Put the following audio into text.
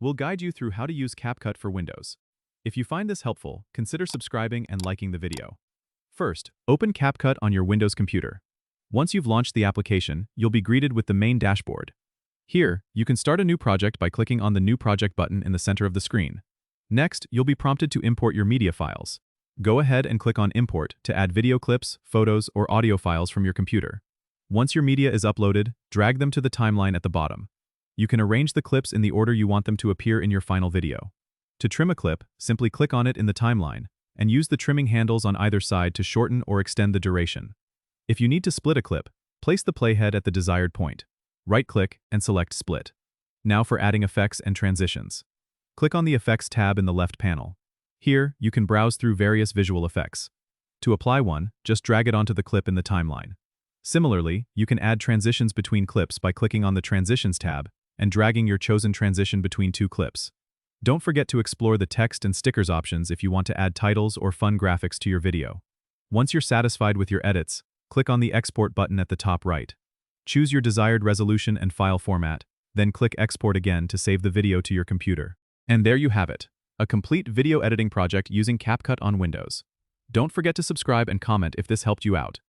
we'll guide you through how to use CapCut for Windows. If you find this helpful, consider subscribing and liking the video. First, open CapCut on your Windows computer. Once you've launched the application, you'll be greeted with the main dashboard. Here, you can start a new project by clicking on the New Project button in the center of the screen. Next, you'll be prompted to import your media files. Go ahead and click on Import to add video clips, photos, or audio files from your computer. Once your media is uploaded, drag them to the timeline at the bottom. You can arrange the clips in the order you want them to appear in your final video. To trim a clip, simply click on it in the timeline, and use the trimming handles on either side to shorten or extend the duration. If you need to split a clip, place the playhead at the desired point. Right-click and select Split. Now for adding effects and transitions. Click on the Effects tab in the left panel. Here, you can browse through various visual effects. To apply one, just drag it onto the clip in the timeline. Similarly, you can add transitions between clips by clicking on the Transitions tab and dragging your chosen transition between two clips. Don't forget to explore the text and stickers options if you want to add titles or fun graphics to your video. Once you're satisfied with your edits, click on the Export button at the top right. Choose your desired resolution and file format, then click Export again to save the video to your computer. And there you have it, a complete video editing project using CapCut on Windows. Don't forget to subscribe and comment if this helped you out.